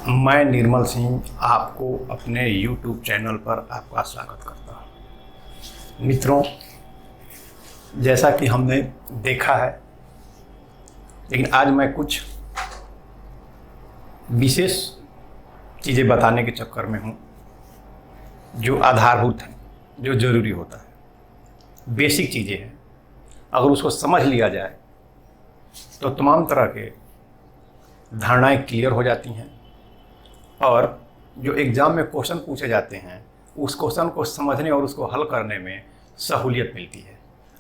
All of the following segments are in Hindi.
मैं निर्मल सिंह आपको अपने YouTube चैनल पर आपका स्वागत करता हूँ। मित्रों, जैसा कि हमने देखा है, लेकिन आज मैं कुछ विशेष चीज़ें बताने के चक्कर में हूँ जो आधारभूत हैं, जो ज़रूरी होता है, बेसिक चीज़ें हैं। अगर उसको समझ लिया जाए तो तमाम तरह के धारणाएं क्लियर हो जाती हैं और जो एग्ज़ाम में क्वेश्चन पूछे जाते हैं उस क्वेश्चन को समझने और उसको हल करने में सहूलियत मिलती है।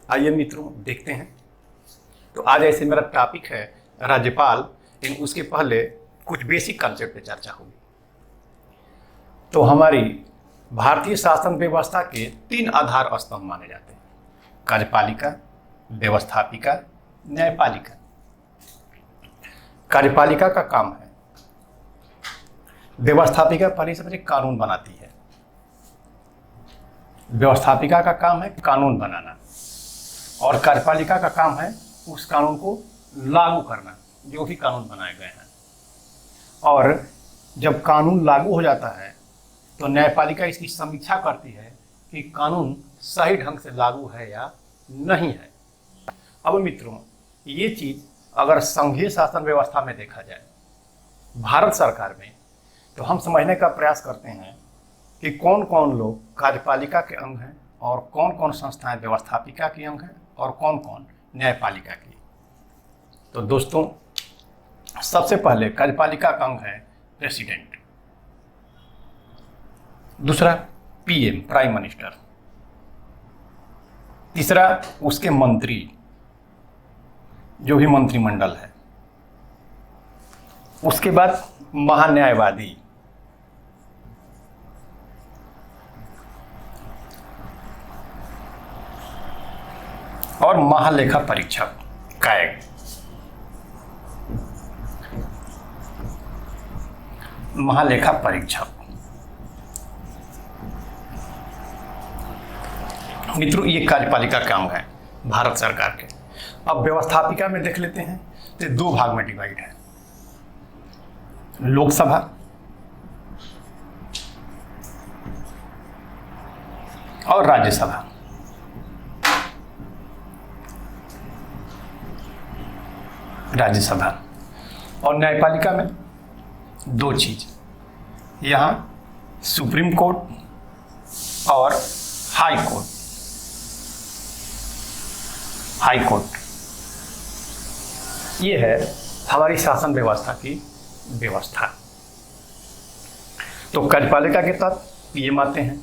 आइए मित्रों, देखते हैं। तो आज ऐसे मेरा टॉपिक है राज्यपाल, लेकिन उसके पहले कुछ बेसिक कंसेप्ट पे चर्चा होगी। तो हमारी भारतीय शासन व्यवस्था के 3 आधार स्तंभ माने जाते हैं: कार्यपालिका, व्यवस्थापिका, न्यायपालिका। कार्यपालिका का काम है, व्यवस्थापिका पहले से पहले कानून बनाती है। व्यवस्थापिका का काम है कानून बनाना और कार्यपालिका का काम है उस कानून को लागू करना, जो भी कानून बनाए गए हैं। और जब कानून लागू हो जाता है तो न्यायपालिका इसकी समीक्षा करती है कि कानून सही ढंग से लागू है या नहीं है। अब मित्रों, ये चीज़ अगर संघीय शासन व्यवस्था में देखा जाए, भारत सरकार में, तो हम समझने का प्रयास करते हैं कि कौन कौन लोग कार्यपालिका के अंग हैं और कौन कौन संस्थाएं व्यवस्थापिका के अंग हैं और कौन कौन न्यायपालिका की। तो दोस्तों, सबसे पहले कार्यपालिका का अंग है प्रेसिडेंट, दूसरा पीएम प्राइम मिनिस्टर, तीसरा उसके मंत्री, जो भी मंत्रिमंडल है, उसके बाद महान्यायवादी, और महालेखा परीक्षक कैग। महालेखा परीक्षक मित्रों, ये कार्यपालिका का अंग है भारत सरकार के। अब व्यवस्थापिका में देख लेते हैं तो 2 भाग में डिवाइड है: लोकसभा और राज्यसभा। राज्यसभा और न्यायपालिका में 2 चीज, यहाँ सुप्रीम कोर्ट और हाई कोर्ट। हाई कोर्ट ये है हमारी शासन व्यवस्था की व्यवस्था। तो कार्यपालिका के तहत पीएम आते हैं,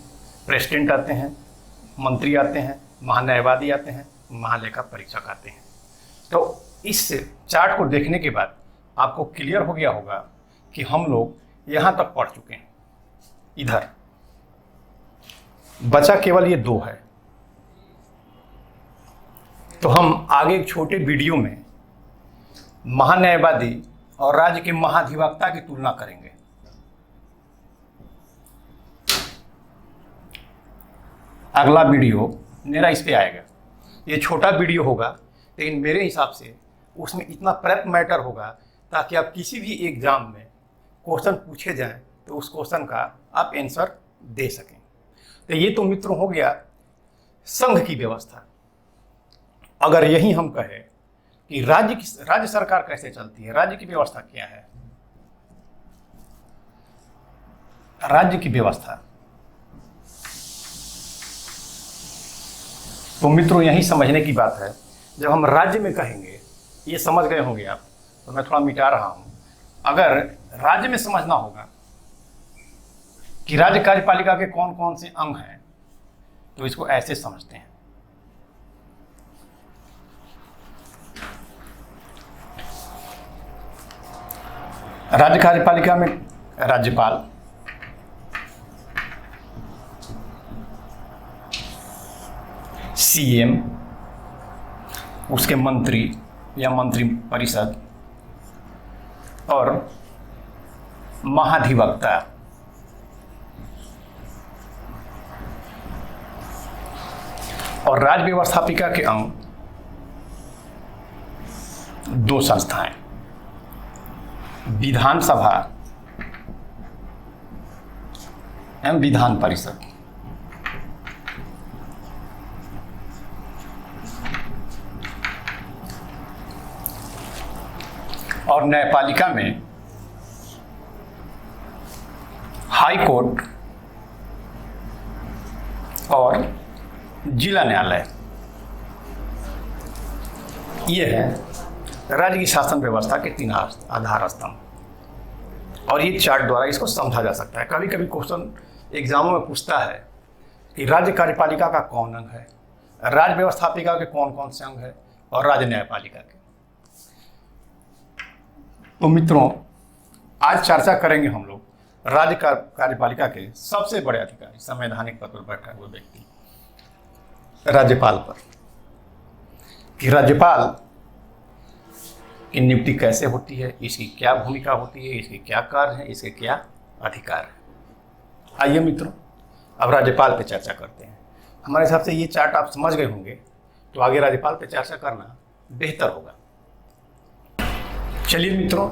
प्रेसिडेंट आते हैं, मंत्री आते हैं, महान्यायवादी आते हैं, महालेखा परीक्षक आते हैं। तो इस चार्ट को देखने के बाद आपको क्लियर हो गया होगा कि हम लोग यहाँ तक पढ़ चुके हैं। इधर बचा केवल ये 2 है। तो हम आगे एक छोटे वीडियो में महान्यायवादी और राज्य के महाधिवक्ता की तुलना करेंगे। अगला वीडियो मेरा इस पे आएगा। ये छोटा वीडियो होगा, लेकिन मेरे हिसाब से उसमें इतना प्रेप मैटर होगा ताकि आप किसी भी एग्जाम में क्वेश्चन पूछे जाएं तो उस क्वेश्चन का आप आंसर दे सकें। तो ये तो मित्रों हो गया संघ की व्यवस्था। अगर यही हम कहें कि राज्य सरकार कैसे चलती है, राज्य की व्यवस्था क्या है, राज्य की व्यवस्था, तो मित्रों यही समझने की बात है। जब हम राज्य में कहेंगे, ये समझ गए होंगे आप, तो मैं थोड़ा मिटा रहा हूं। अगर राज्य में समझना होगा कि राज्य कार्यपालिका के कौन कौन से अंग हैं, तो इसको ऐसे समझते हैं। राज्य कार्यपालिका में राज्यपाल, सीएम, उसके मंत्री या मंत्री परिषद और महाधिवक्ता। और राज्य व्यवस्थापिका के अंग 2 संस्थाएं, विधानसभा एवं विधान परिषद। और न्यायपालिका में हाई कोर्ट और जिला न्यायालय। ये है राज्य की शासन व्यवस्था के 3 आधार स्तंभ। और ये चार्ट द्वारा इसको समझा जा सकता है। कभी कभी क्वेश्चन एग्जामों में पूछता है कि राज्य कार्यपालिका का कौन अंग है, राज्य व्यवस्थापिका के कौन कौन से अंग है और राज्य न्यायपालिका के। तो मित्रों, आज चर्चा करेंगे हम लोग राज्य कार्यपालिका के सबसे बड़े अधिकारी, संवैधानिक पद पर बैठा हुए व्यक्ति, राज्यपाल पर, कि राज्यपाल की नियुक्ति कैसे होती है, इसकी क्या भूमिका होती है, इसके क्या कार्य हैं, इसके क्या अधिकार हैं। आइए मित्रों, अब राज्यपाल पे चर्चा करते हैं। हमारे हिसाब से ये चार्ट आप समझ गए होंगे, तो आगे राज्यपाल पे चर्चा करना बेहतर होगा। चलिए मित्रों,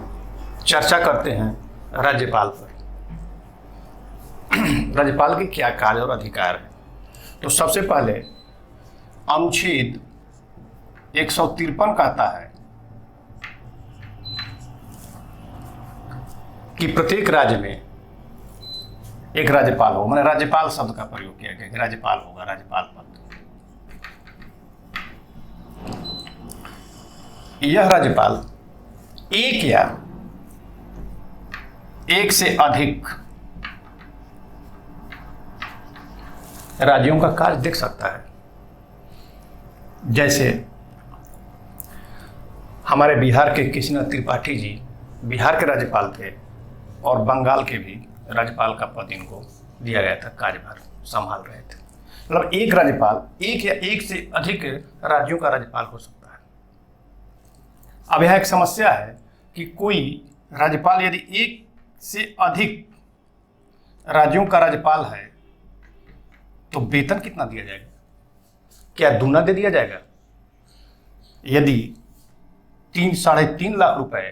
चर्चा करते हैं राज्यपाल पर। राज्यपाल के क्या कार्य और अधिकार हैं। तो सबसे पहले अनुच्छेद 153 कहता है कि प्रत्येक राज्य में एक राज्यपाल हो, मैंने राज्यपाल शब्द का प्रयोग किया गया कि राज्यपाल होगा, राज्यपाल पद। यह राज्यपाल एक या एक से अधिक राज्यों का कार्य देख सकता है। जैसे हमारे बिहार के कृष्णा त्रिपाठी जी बिहार के राज्यपाल थे और बंगाल के भी राज्यपाल का पद इनको दिया गया था, कार्यभार संभाल रहे थे। मतलब एक राज्यपाल एक या एक से अधिक राज्यों का राज्यपाल हो सकता है। अब यह एक समस्या है कि कोई राज्यपाल यदि एक से अधिक राज्यों का राज्यपाल है तो वेतन कितना दिया जाएगा? क्या दूना दे दिया जाएगा? यदि 3-3.5 लाख रुपए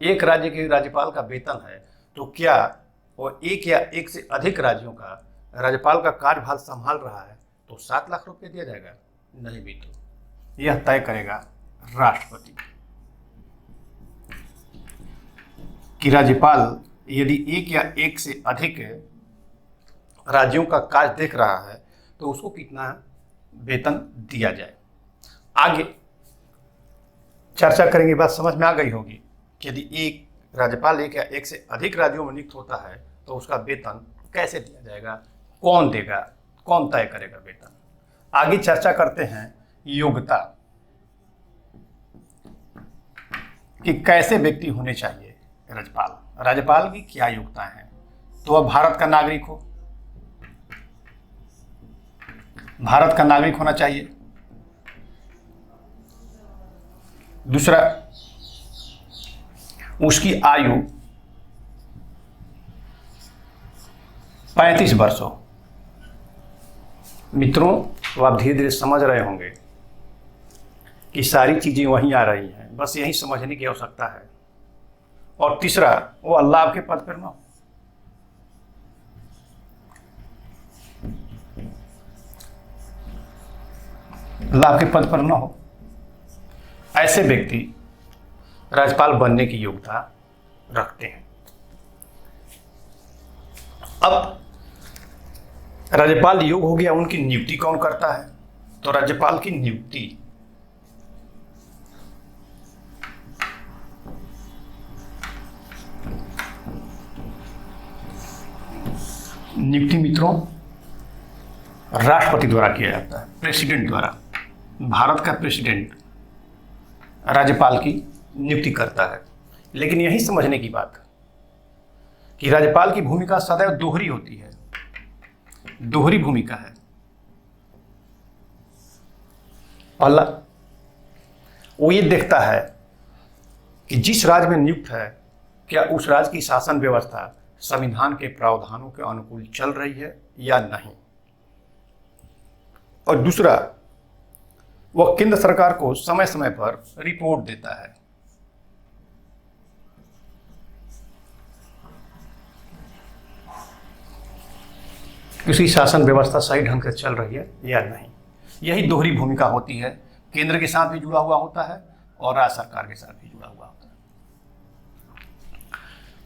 एक राज्य के राज्यपाल का वेतन है, तो क्या वो एक या एक से अधिक राज्यों का राज्यपाल का कार्यभार संभाल रहा है तो 7 लाख रुपए दिया जाएगा? नहीं भी, तो यह तय करेगा राष्ट्रपति कि राज्यपाल यदि एक या एक से अधिक राज्यों का कार्य देख रहा है तो उसको कितना वेतन दिया जाए। आगे चर्चा करेंगे, बात समझ में आ गई होगी कि यदि एक राज्यपाल एक या एक से अधिक राज्यों में नियुक्त होता है तो उसका वेतन कैसे दिया जाएगा, कौन देगा, कौन तय करेगा वेतन। आगे चर्चा करते हैं योग्यता कि कैसे व्यक्ति होने चाहिए राज्यपाल, राज्यपाल की क्या योग्यता है। तो वह भारत का नागरिक हो, भारत का नागरिक होना चाहिए। दूसरा, उसकी आयु 35 वर्ष हो। मित्रों, तो आप धीरे धीरे समझ रहे होंगे कि सारी चीजें वहीं आ रही हैं, बस यही समझने की आवश्यकता है। और तीसरा, वो अल्लाह के पद पर ना हो। अल्लाह के पद पर ना हो, ऐसे व्यक्ति राज्यपाल बनने की योग्यता रखते हैं। अब राज्यपाल योग्य हो गया, उनकी नियुक्ति कौन करता है? तो राज्यपाल की नियुक्ति मित्रों राष्ट्रपति द्वारा किया जाता है, प्रेसिडेंट द्वारा। भारत का प्रेसिडेंट राज्यपाल की नियुक्ति करता है। लेकिन यही समझने की बात है कि राज्यपाल की भूमिका सदैव दोहरी होती है, दोहरी भूमिका है। पहला, वो ये देखता है कि जिस राज्य में नियुक्त है क्या उस राज्य की शासन व्यवस्था संविधान के प्रावधानों के अनुकूल चल रही है या नहीं। और दूसरा, वह केंद्र सरकार को समय समय पर रिपोर्ट देता है। कि उसकी शासन व्यवस्था सही ढंग से चल रही है या नहीं। यही दोहरी भूमिका होती है, केंद्र के साथ भी जुड़ा हुआ होता है और राज्य सरकार के साथ भी जुड़ा हुआ होता है।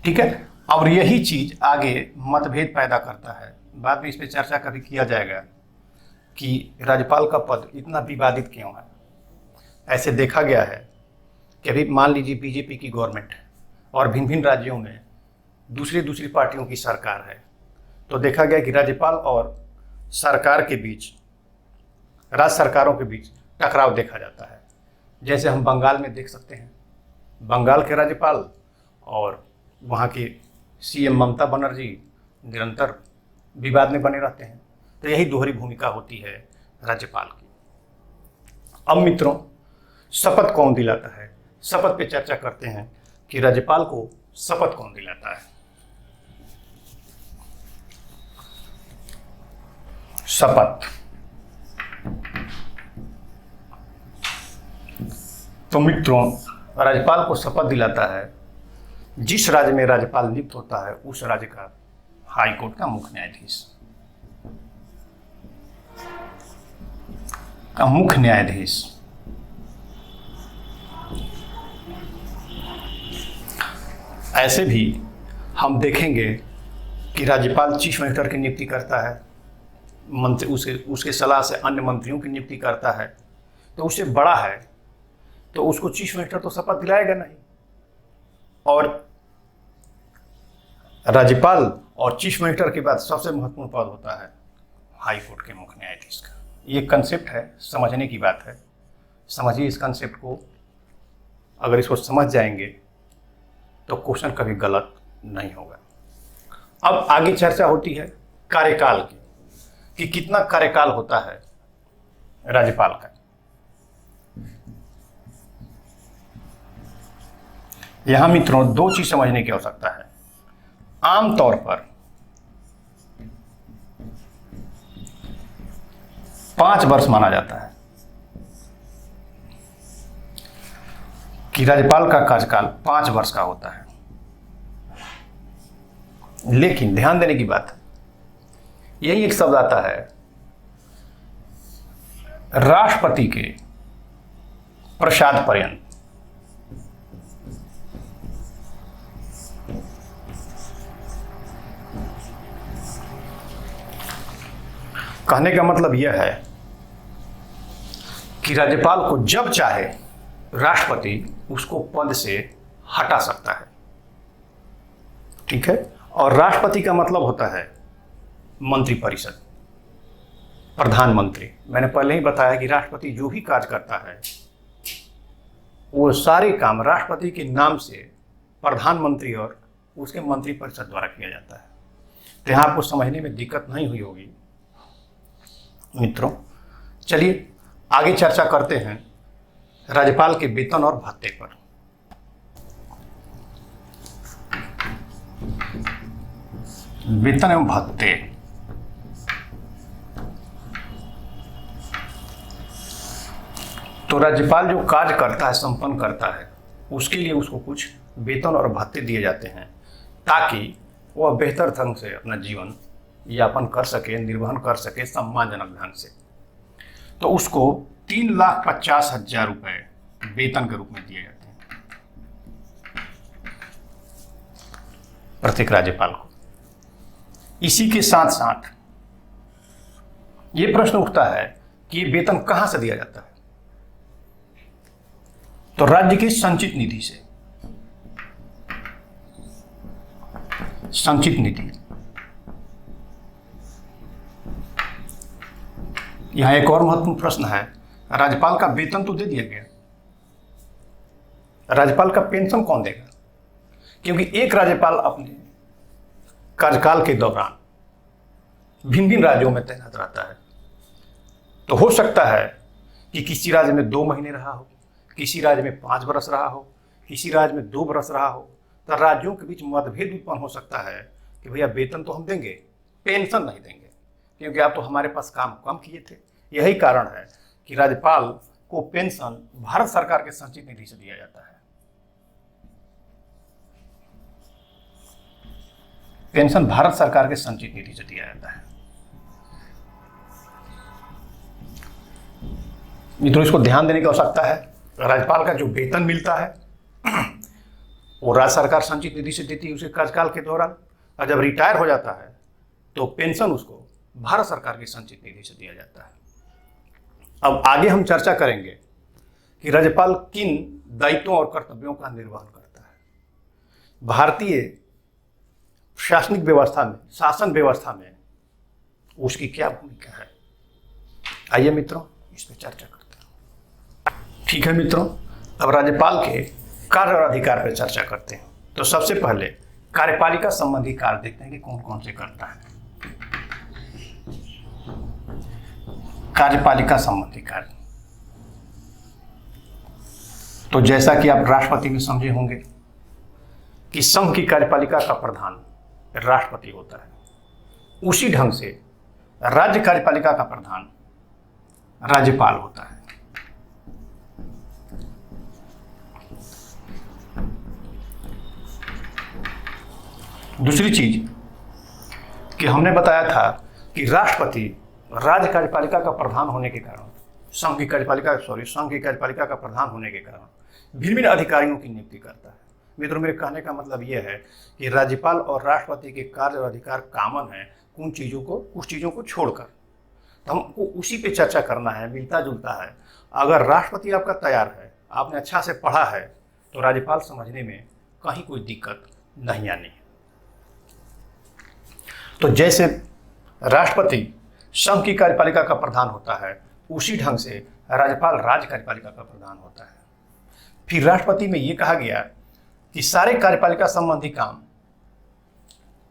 ठीक है, और यही चीज आगे मतभेद पैदा करता है। बाद में इस पर चर्चा कभी किया जाएगा कि राज्यपाल का पद इतना विवादित क्यों है। ऐसे देखा गया है कि अभी मान लीजिए बीजेपी की गवर्नमेंट है और भिन्न भिन्न राज्यों में दूसरी पार्टियों की सरकार है, तो देखा गया कि राज्यपाल और सरकार के बीच, राज्य सरकारों के बीच टकराव देखा जाता है। जैसे हम बंगाल में देख सकते हैं, बंगाल के राज्यपाल और वहाँ की सीएम ममता बनर्जी निरंतर विवाद में बने रहते हैं। तो यही दोहरी भूमिका होती है राज्यपाल की। अब मित्रों, शपथ कौन दिलाता है, शपथ पे चर्चा करते हैं कि राज्यपाल को शपथ कौन दिलाता है। शपथ, तो मित्रों राज्यपाल को शपथ दिलाता है जिस राज्य में राज्यपाल नियुक्त होता है उस राज्य का हाई कोर्ट का मुख्य न्यायाधीश ऐसे भी हम देखेंगे कि राज्यपाल चीफ मिनिस्टर की नियुक्ति करता है, मंत्री उसके सलाह से अन्य मंत्रियों की नियुक्ति करता है। तो उससे बड़ा है तो उसको चीफ मिनिस्टर तो शपथ दिलाएगा नहीं। और राज्यपाल और चीफ मिनिस्टर के बाद सबसे महत्वपूर्ण पद होता है हाई कोर्ट के मुख्य न्यायाधीश का। ये कंसेप्ट है, समझने की बात है। समझिए इस कंसेप्ट को, अगर इसको समझ जाएंगे तो क्वेश्चन कभी गलत नहीं होगा। अब आगे चर्चा होती है कार्यकाल की, कि कितना कार्यकाल होता है राज्यपाल का। यहां मित्रों दो चीज समझने की आवश्यकता है। आमतौर पर 5 वर्ष माना जाता है कि राज्यपाल का कार्यकाल 5 वर्ष का होता है। लेकिन ध्यान देने की बात है, यही एक शब्द आता है राष्ट्रपति के प्रसाद पर्यंत। कहने का मतलब यह है कि राज्यपाल को जब चाहे राष्ट्रपति उसको पद से हटा सकता है। ठीक है, और राष्ट्रपति का मतलब होता है मंत्रिपरिषद, प्रधानमंत्री। मैंने पहले ही बताया कि राष्ट्रपति जो भी कार्य करता है वो सारे काम राष्ट्रपति के नाम से प्रधानमंत्री और उसके मंत्रिपरिषद द्वारा किया जाता है। तो यहाँ आपको समझने में दिक्कत नहीं हुई होगी मित्रों। चलिए आगे चर्चा करते हैं राज्यपाल के वेतन और भत्ते पर। वेतन एवं भत्ते, तो राज्यपाल जो कार्य करता है, संपन्न करता है, उसके लिए उसको कुछ वेतन और भत्ते दिए जाते हैं ताकि वह बेहतर ढंग से अपना जीवन यापन कर सके, निर्वहन कर सके सम्मानजनक ढंग से। तो उसको 3,50,000 रुपए वेतन के रूप में दिए जाते हैं प्रत्येक राज्यपाल को। इसी के साथ साथ ये प्रश्न उठता है कि ये वेतन कहां से दिया जाता है। तो राज्य की संचित निधि से। संचित निधि, यहां एक और महत्वपूर्ण प्रश्न है, राज्यपाल का वेतन तो दे दिया गया, राज्यपाल का पेंशन कौन देगा? क्योंकि एक राज्यपाल अपने कार्यकाल के दौरान भिन्न भिन्न राज्यों में तैनात रहता है। तो हो सकता है कि किसी राज्य में 2 महीने रहा हो, किसी राज्य में 5 वर्ष रहा हो, किसी राज्य में 2 वर्ष रहा हो। तो राज्यों के बीच मतभेद उत्पन्न हो सकता है कि भैया वेतन तो हम देंगे, पेंशन नहीं देंगे, क्योंकि आप तो हमारे पास काम कम किए थे। यही कारण है कि राज्यपाल को पेंशन भारत सरकार के संचित निधि से दिया जाता है। पेंशन भारत सरकार के संचित निधि से दिया जाता है। मित्रों, इसको ध्यान देने की आवश्यकता है। राज्यपाल का जो वेतन मिलता है वो राज्य सरकार संचित निधि से देती है उसके कार्यकाल के दौरान, और जब रिटायर हो जाता है तो पेंशन उसको भारत सरकार की संचित निधि से दिया जाता है। अब आगे हम चर्चा करेंगे कि राज्यपाल किन दायित्वों और कर्तव्यों का निर्वहन करता है। भारतीय प्रशासनिक व्यवस्था में, शासन व्यवस्था में उसकी क्या भूमिका है, आइए मित्रों इस पर चर्चा करते हैं। ठीक है मित्रों, अब राज्यपाल के कार्य और अधिकार पर चर्चा करते हैं। तो सबसे पहले कार्यपालिका संबंधी कार्य देखते हैं कि कौन कौन से करता है। कार्यपालिका संबंधी कार्य, तो जैसा कि आप राष्ट्रपति में समझे होंगे कि संघ की कार्यपालिका का प्रधान राष्ट्रपति होता है, उसी ढंग से राज्य कार्यपालिका का प्रधान राज्यपाल होता है। दूसरी चीज कि हमने बताया था कि राष्ट्रपति राज्य कार्यपालिका का प्रधान होने के कारण, संघ की कार्यपालिका का प्रधान होने के कारण भिन्न भिन्न अधिकारियों की नियुक्ति करता है। मित्रों, मेरे कहने का मतलब यह है कि राज्यपाल और राष्ट्रपति के कार्य और अधिकार कॉमन है कुछ चीज़ों को छोड़कर। तो हमको उसी पे चर्चा करना है, मिलता जुलता है। अगर राष्ट्रपति आपका तैयार है, आपने अच्छा से पढ़ा है, तो राज्यपाल समझने में कहीं कोई दिक्कत नहीं आनी है। तो जैसे राष्ट्रपति संघ की कार्यपालिका का प्रधान होता है, उसी ढंग से राज्यपाल राज्य कार्यपालिका का प्रधान होता है। फिर राष्ट्रपति में ये कहा गया कि सारे कार्यपालिका संबंधी काम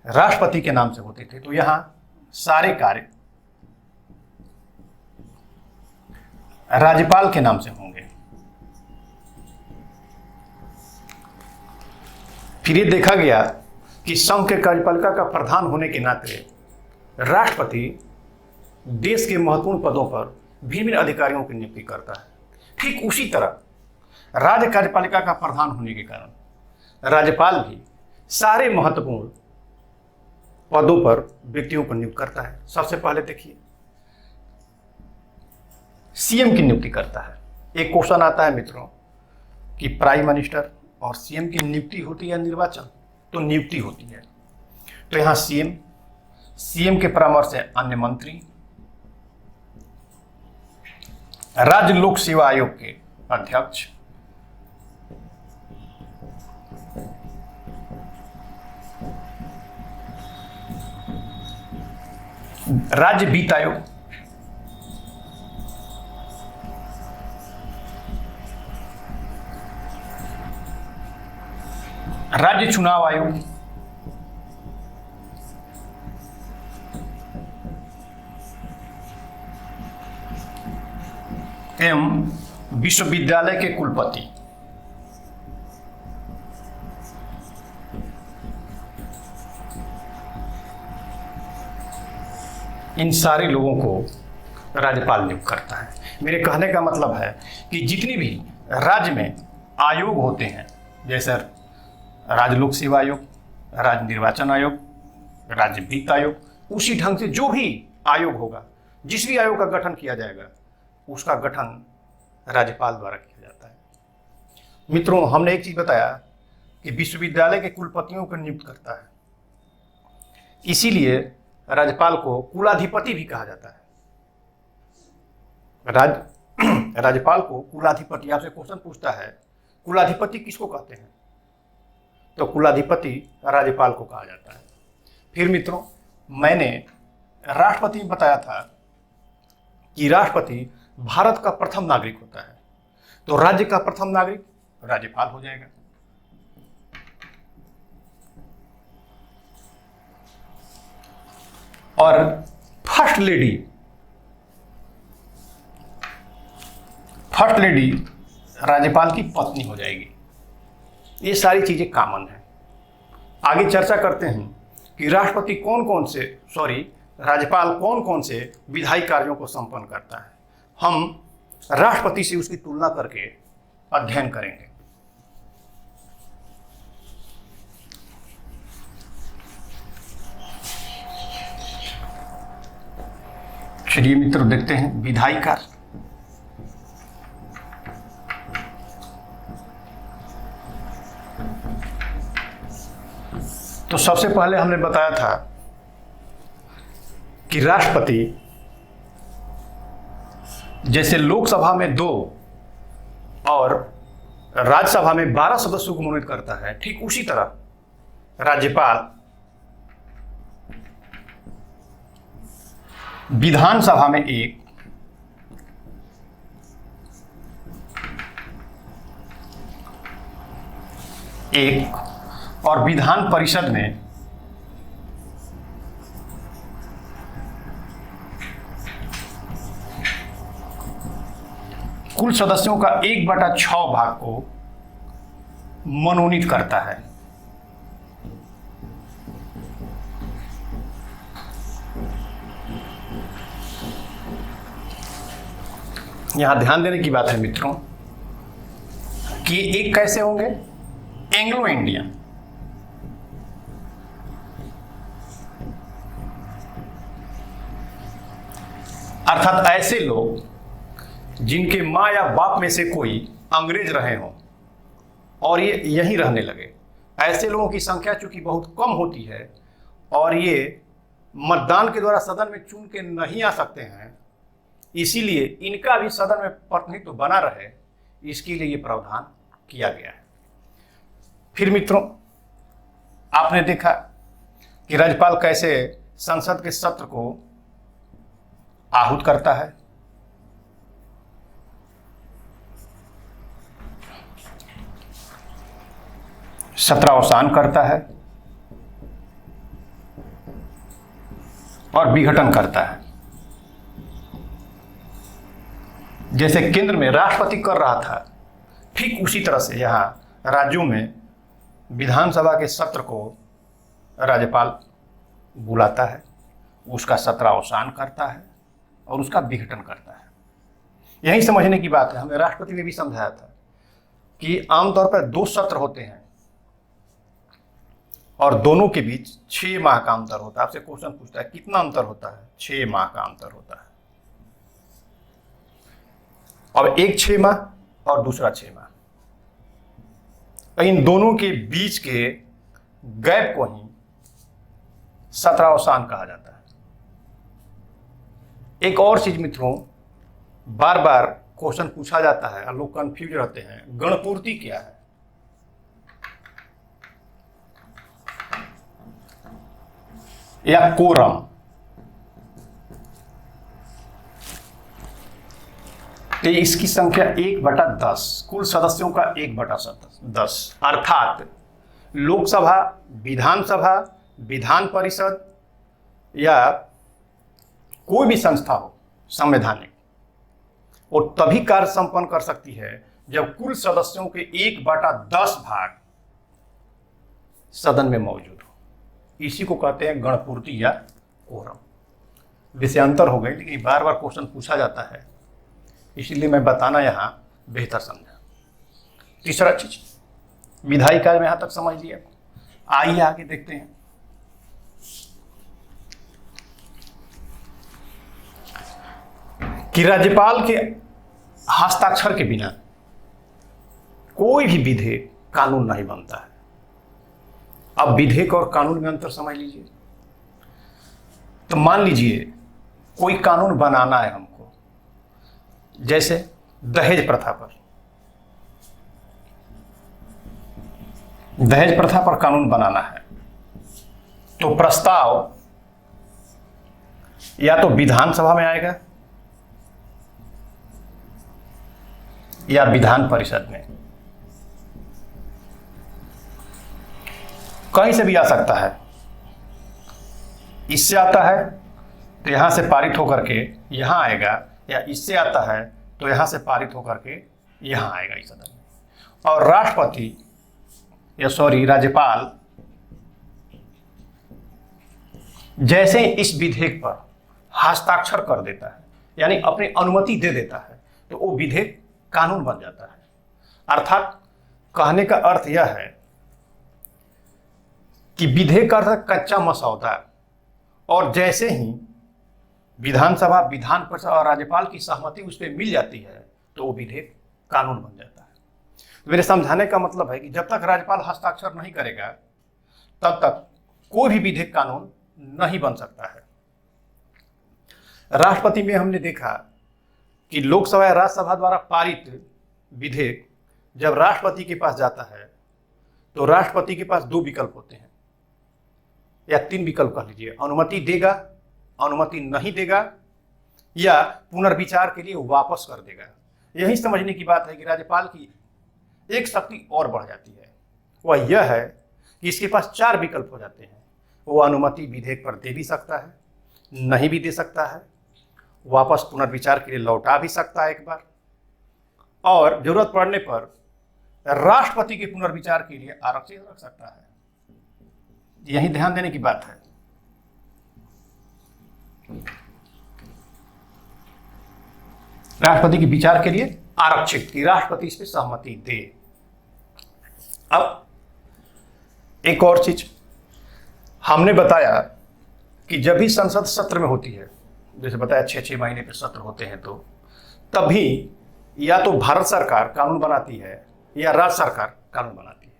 राष्ट्रपति के नाम से होते थे, तो यहां सारे कार्य राज्यपाल के नाम से होंगे। फिर ये देखा गया कि संघ के कार्यपालिका का प्रधान होने के नाते राष्ट्रपति देश के महत्वपूर्ण पदों पर भिन्न अधिकारियों की नियुक्ति करता है। ठीक उसी तरह राज्य कार्यपालिका का प्रधान होने के कारण राज्यपाल भी सारे महत्वपूर्ण पदों पर व्यक्तियों को नियुक्त करता है। सबसे पहले देखिए, सीएम की नियुक्ति करता है। एक क्वेश्चन आता है मित्रों कि प्राइम मिनिस्टर और सीएम की नियुक्ति होती है निर्वाचन, तो नियुक्ति होती है। तो यहां सीएम के परामर्श से अन्य मंत्री, राज्य लोक सेवा आयोग के अध्यक्ष, राज्य वित्त आयोग, राज्य चुनाव आयोग, एवं विश्वविद्यालय के कुलपति। इन सारे लोगों को राज्यपाल नियुक्त करता है। मेरे कहने का मतलब है कि जितनी भी राज्य में आयोग होते हैं, जैसे राज्य लोक सेवा आयोग, राज्य निर्वाचन आयोग, राज्य वित्त आयोग, उसी ढंग से जो भी आयोग होगा, जिस भी आयोग का गठन किया जाएगा, उसका गठन राज्यपाल द्वारा किया जाता है। मित्रों, हमने एक चीज बताया कि विश्वविद्यालय के कुलपतियों को नियुक्त करता है, इसीलिए राज्यपाल को कुलाधिपति भी कहा जाता है। राज्यपाल को कुलाधिपति, आपसे क्वेश्चन पूछता है कुलाधिपति किसको कहते हैं, तो कुलाधिपति राज्यपाल को कहा जाता है। फिर मित्रों, मैंने राष्ट्रपति में बताया था कि राष्ट्रपति भारत का प्रथम नागरिक होता है, तो राज्य का प्रथम नागरिक राज्यपाल हो जाएगा। और फर्स्ट लेडी राज्यपाल की पत्नी हो जाएगी। ये सारी चीजें कॉमन है। आगे चर्चा करते हैं कि राज्यपाल कौन कौन से विधायी कार्यों को संपन्न करता है। हम राष्ट्रपति से उसकी तुलना करके अध्ययन करेंगे। चलिए मित्रों, देखते हैं विधायी कार्य। सबसे पहले हमने बताया था कि राष्ट्रपति जैसे लोकसभा में 2 और राज्यसभा में 12 सदस्यों को मनोनीत करता है, ठीक उसी तरह राज्यपाल विधानसभा में 1 और विधान परिषद में कुल सदस्यों का 1/6 भाग को मनोनीत करता है। यहां ध्यान देने की बात है मित्रों कि एक कैसे होंगे, एंग्लो इंडियन, अर्थात ऐसे लोग जिनके मां या बाप में से कोई अंग्रेज रहे हों और ये यहीं रहने लगे। ऐसे लोगों की संख्या चूंकि बहुत कम होती है और ये मतदान के द्वारा सदन में चुन के नहीं आ सकते हैं, इसीलिए इनका भी सदन में प्रतिनिधित्व बना रहे, इसके लिए ये प्रावधान किया गया है। फिर मित्रों, आपने देखा कि राज्यपाल कैसे संसद के सत्र को आहूत करता है। सत्रावसान करता है और विघटन करता है। जैसे केंद्र में राष्ट्रपति कर रहा था, ठीक उसी तरह से यहां राज्यों में विधानसभा के सत्र को राज्यपाल बुलाता है, उसका सत्रावसान करता है और उसका विघटन करता है। यही समझने की बात है। हमें राष्ट्रपति ने भी समझाया था कि आमतौर पर 2 सत्र होते हैं और दोनों के बीच 6 माह का अंतर होता है। आपसे क्वेश्चन पूछता है कितना अंतर होता है, 6 माह का अंतर होता है। अब एक 6 माह और दूसरा 6 माह, इन दोनों के बीच के गैप को ही सत्रावसान कहा जाता है। एक और चीज मित्रों, बार बार क्वेश्चन पूछा जाता है और लोग कंफ्यूज रहते हैं, गणपूर्ति क्या है? या कोरम। तो इसकी संख्या 1/10, कुल सदस्यों का 1/10, अर्थात लोकसभा, विधानसभा, विधान परिषद या कोई भी संस्था हो संवैधानिक, वो तभी कार्य संपन्न कर सकती है जब कुल सदस्यों के 1/10 भाग सदन में मौजूद हो। इसी को कहते हैं गणपूर्ति या कोरम। विषयांतर हो गई, लेकिन बार बार क्वेश्चन पूछा जाता है, इसलिए मैं बताना यहां बेहतर समझा। तीसरा चीज, विधायी कार्य में यहां तक समझ लिया। आइए आगे देखते हैं। कि राज्यपाल के हस्ताक्षर के बिना कोई भी विधेयक कानून नहीं बनता है। अब विधेयक और कानून में अंतर समझ लीजिए। तो मान लीजिए कोई कानून बनाना है हमको, जैसे दहेज प्रथा पर, दहेज प्रथा पर कानून बनाना है, तो प्रस्ताव या तो विधानसभा में आएगा या विधान परिषद में, कहीं से भी आ सकता है। इससे आता है तो यहां से पारित होकर के यहां आएगा, या इससे आता है तो यहां से पारित होकर के यहां आएगा इस सदन में। और राष्ट्रपति राज्यपाल जैसे इस विधेयक पर हस्ताक्षर कर देता है, यानी अपनी अनुमति दे देता है, तो वो विधेयक कानून बन जाता है। अर्थात कहने का अर्थ यह है कि विधेयक का अर्थ कच्चा मसौदा, और जैसे ही विधानसभा, विधान परिषद और राज्यपाल की सहमति उस पर मिल जाती है तो वो विधेयक कानून बन जाता है। मेरे समझाने का मतलब है कि जब तक राज्यपाल हस्ताक्षर नहीं करेगा तब तक कोई भी विधेयक कानून नहीं बन सकता है। राष्ट्रपति में हमने देखा कि लोकसभा या राज्यसभा द्वारा पारित विधेयक जब राष्ट्रपति के पास जाता है तो राष्ट्रपति के पास दो विकल्प होते हैं या तीन विकल्प कह लीजिए, अनुमति देगा, अनुमति नहीं देगा या पुनर्विचार के लिए वापस कर देगा। यही समझने की बात है कि राज्यपाल की एक शक्ति और बढ़ जाती है, वह यह है कि इसके पास चार विकल्प हो जाते हैं। वो अनुमति विधेयक पर दे भी सकता है, नहीं भी दे सकता है, वापस पुनर्विचार के लिए लौटा भी सकता है एक बार, और जरूरत पड़ने पर राष्ट्रपति के पुनर्विचार के लिए आरक्षित रख सकता है। यही ध्यान देने की बात है। राष्ट्रपति के विचार के लिए आरक्षित कि राष्ट्रपति इस पर सहमति दे। अब एक और चीज हमने बताया कि जब भी संसद सत्र में होती है, जैसे बताया 6-6 महीने के सत्र होते हैं, तो तभी या तो भारत सरकार कानून बनाती है या राज्य सरकार कानून बनाती है।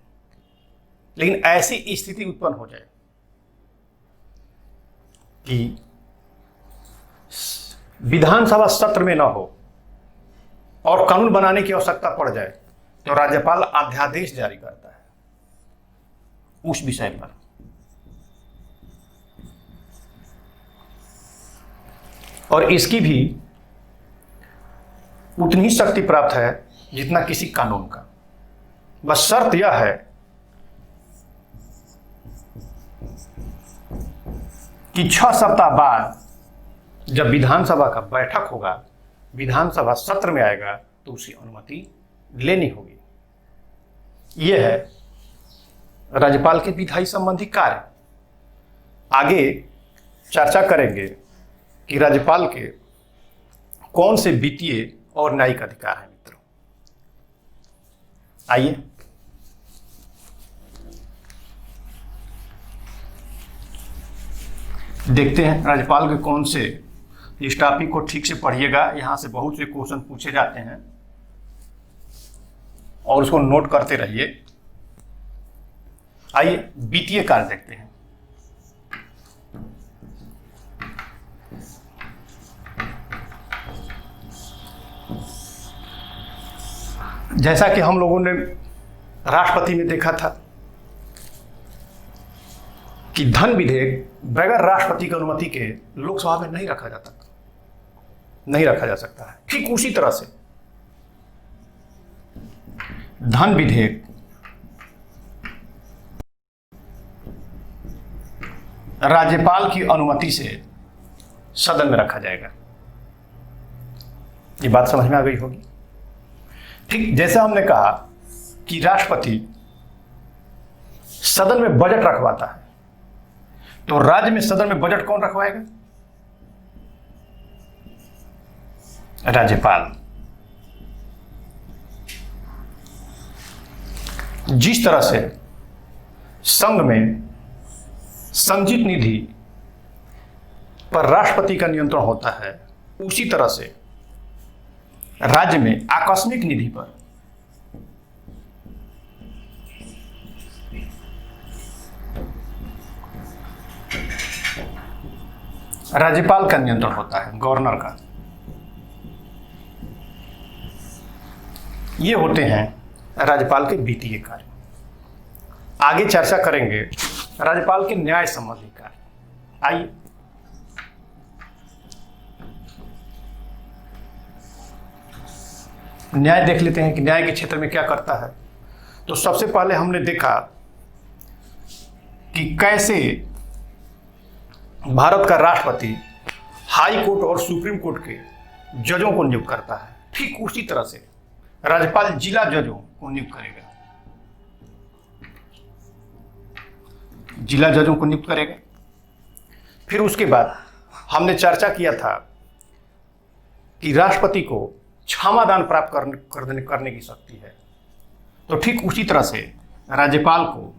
लेकिन ऐसी स्थिति उत्पन्न हो जाए कि विधानसभा सत्र में न हो और कानून बनाने की आवश्यकता पड़ जाए तो राज्यपाल अध्यादेश जारी करता है उस विषय पर। और इसकी भी उतनी ही शक्ति प्राप्त है जितना किसी कानून का। बस शर्त यह है कि 6 सप्ताह बाद जब विधानसभा का बैठक होगा, विधानसभा सत्र में आएगा, तो उसी अनुमति लेनी होगी। यह है राज्यपाल के विधायी संबंधी कार्य। आगे चर्चा करेंगे कि राज्यपाल के कौन से वित्तीय और न्यायिक अधिकार हैं। मित्रों, आइए देखते हैं राज्यपाल के कौन से। इस टॉपिक को ठीक से पढ़िएगा, यहां से बहुत से क्वेश्चन पूछे जाते हैं और उसको नोट करते रहिए। आइए वित्तीय कार्य देखते हैं। जैसा कि हम लोगों ने राष्ट्रपति में देखा था कि धन विधेयक बगैर राष्ट्रपति की अनुमति के लोकसभा में नहीं रखा जा सकता है। ठीक उसी तरह से धन विधेयक राज्यपाल की अनुमति से सदन में रखा जाएगा। ये बात समझ में आ गई होगी। ठीक जैसे हमने कहा कि राष्ट्रपति सदन में बजट रखवाता है, तो राज्य में सदन में बजट कौन रखवाएगा? राज्यपाल। जिस तरह से संघ में संचित निधि पर राष्ट्रपति का नियंत्रण होता है, उसी तरह से राज्य में आकस्मिक निधि पर राज्यपाल का नियंत्रण होता है, गवर्नर का। ये होते हैं राज्यपाल के वित्तीय कार्य। आगे चर्चा करेंगे राज्यपाल के न्याय संबंधी कार्य। आइए न्याय देख लेते हैं कि न्याय के क्षेत्र में क्या करता है। तो सबसे पहले हमने देखा कि कैसे भारत का राष्ट्रपति हाई कोर्ट और सुप्रीम कोर्ट के जजों को नियुक्त करता है। ठीक उसी तरह से राज्यपाल जिला जजों को नियुक्त करेगा, जिला जजों को नियुक्त करेगा। फिर उसके बाद हमने चर्चा किया था कि राष्ट्रपति को क्षमादान प्राप्त करने की शक्ति है। तो ठीक उसी तरह से राज्यपाल को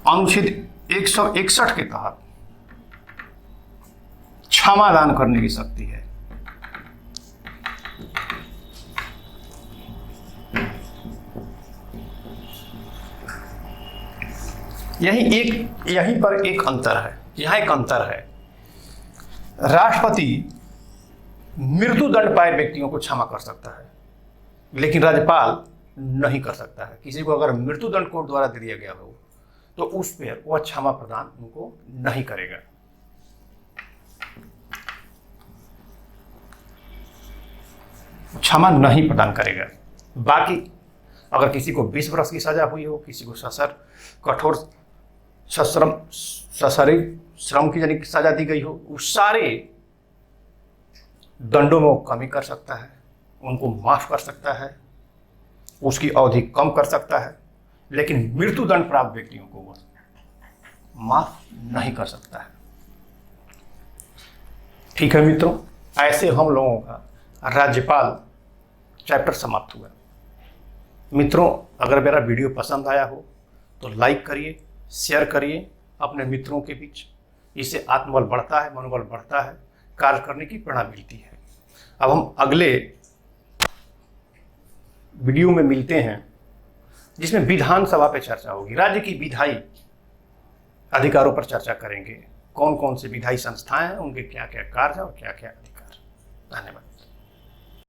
अनुच्छेद 161 के तहत क्षमादान करने की शक्ति है। यहीं पर एक अंतर है, यहाँ एक अंतर है। राष्ट्रपति मृत्युदंड पाए व्यक्तियों को क्षमा कर सकता है, लेकिन राज्यपाल नहीं कर सकता है। किसी को अगर मृत्युदंड कोर्ट द्वारा दे दिया गया हो तो उस पर वह क्षमा प्रदान उनको नहीं करेगा। क्षमा नहीं प्रदान करेगा। बाकी अगर किसी को 20 वर्ष की सजा हुई हो, किसी को कठोर सशरीर श्रम की यानी सजा दी गई हो, उस सारे दंडों में वो कमी कर सकता है, उनको माफ कर सकता है, उसकी अवधि कम कर सकता है, लेकिन मृत्युदंड प्राप्त व्यक्तियों को वो माफ नहीं कर सकता है। ठीक है मित्रों, ऐसे हम लोगों का राज्यपाल चैप्टर समाप्त हुआ। मित्रों, अगर मेरा वीडियो पसंद आया हो तो लाइक करिए, शेयर करिए अपने मित्रों के बीच। इससे आत्मबल बढ़ता है, मनोबल बढ़ता है, कार्य करने की प्रेरणा मिलती है। अब हम अगले वीडियो में मिलते हैं, जिसमें विधानसभा पे चर्चा होगी। राज्य की विधायी अधिकारों पर चर्चा करेंगे। कौन कौन से विधायी संस्थाएं हैं, उनके क्या क्या कार्य और क्या क्या अधिकार। धन्यवाद।